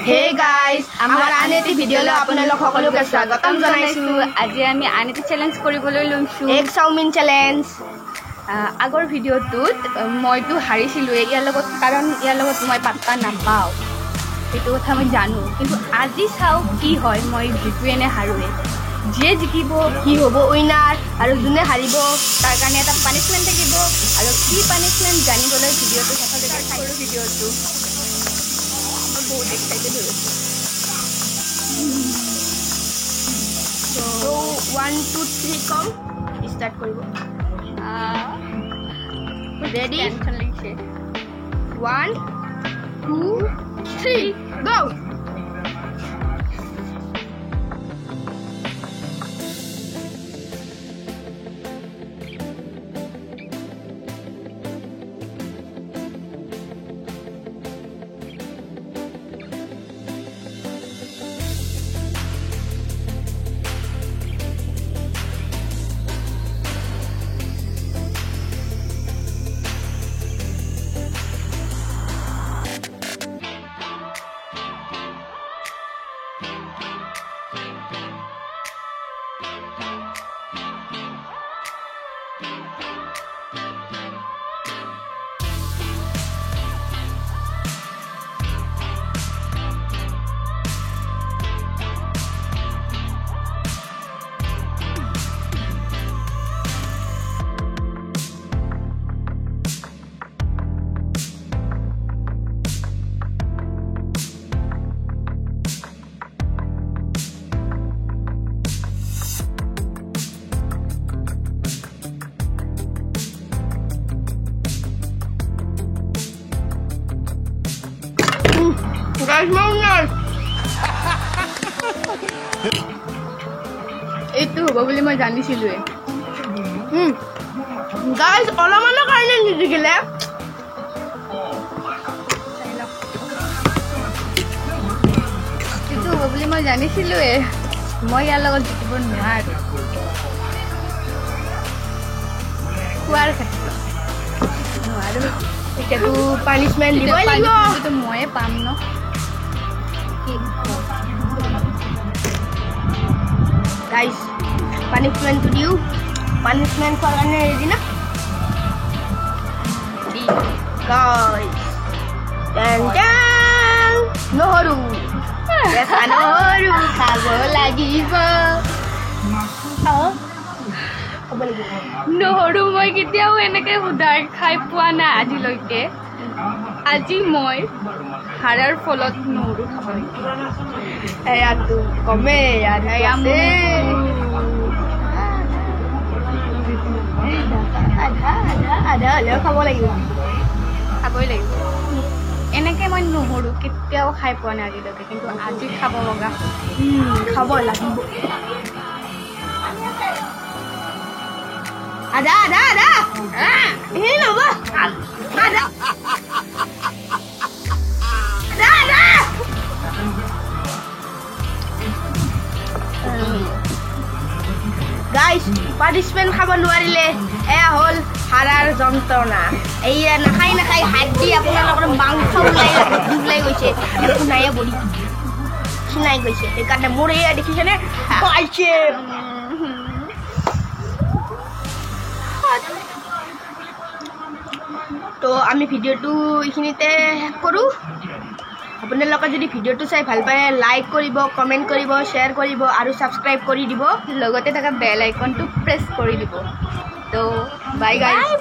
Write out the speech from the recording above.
Hey guys, আমাৰ আনেটি ভিডিঅ'লৈ আপোনালোক সকলোকে স্বাগতম জনাইছো। আজি আমি আনেটি চেলেঞ্জ কৰিবলৈ লৈছো, এক চাওমিন চেলেঞ্জ। আগৰ ভিডিঅ'টোত মইতো হাৰিছিলো ইয়াৰ লগত, কাৰণ ইয়াৰ লগত মই পাত্তা নাপাওঁ, সেইটো কথা মই জানো। কিন্তু আজি চাওঁ কি হয়, মই জিতুৱে নে হাৰোৱে। যিয়ে জিকিব কি হ'ব উইনাৰ, আৰু যোনে হাৰিব তাৰ কাৰণে এটা পানিছমেণ্ট থাকিব। আৰু কি পানিছমেণ্ট জানিবলৈ ভিডিঅ'টো শেষলৈকে চাই ভিডিঅ'টো বহুত এক্সাইটেড হৈ আছোঁ। So 1 2 3 কম ষ্টাৰ্ট কৰিব। ৰেডি? 1 2 3 গো। Guys, nice. এইটো হ'ব বুলি মই জানিছিলোৱে। গাইজ অলপমানৰ কাৰণে নিজিকিলে। এইটো হ'ব বুলি মই জানিছিলোৱে, মই ইয়াৰ লগত জিকিব নোৱাৰো খোৱাৰ ক্ষেত্ৰত নোৱাৰো। এতিয়াতো পানিছমেণ্ট দিবই লাগিব, কিন্তু ময়ে পাম ন। গাইজ পানিছমেণ্টটো দিওঁ। পানিছমেণ্ট খোৱাৰ কাৰণে ৰেডি না? গাইজ নহৰু নহৰু খাব লাগিব। নহৰু মই কেতিয়াও এনেকে সুধাই খাই পোৱা নাই আজিলৈকে। আজি মই হাৰাৰ ফলত নহৰু খাব লাগিব। এয়াতো কমে আধা হ'লেও খাব লাগিব, খাবই লাগিব। এনেকে মই নহৰু কেতিয়াও খাই পোৱা নাই আজিলৈকে, কিন্তু আজি খাব লগা খাব লাগিব। আদা আদা আদা এই ল'ব আদা আদা। গাইজ পানিছমেণ্ট খাব নোৱাৰিলে এয়া হ'ল হাৰাৰ যন্ত্ৰণা। এয়া নাখাই নাখাই হাত দি আপোনালোকৰ মাংস ওলাই গৈছে, শুনায়ে বডি খিনাই গৈছে। সেইকাৰণে মোৰ এয়া দেখিছেনে পাইছে। তো আমি ভিডিঅ'টো এইখিনিতে শেষ কৰোঁ। আপোনালোকে যদি ভিডিঅ'টো চাই ভাল পায় লাইক কৰিব, কমেণ্ট কৰিব, শ্বেয়াৰ কৰিব আৰু ছাবস্ক্ৰাইব কৰি দিব। লগতে থকা বেল আইকনটো প্ৰেছ কৰি দিব। তো বাই গাইজ।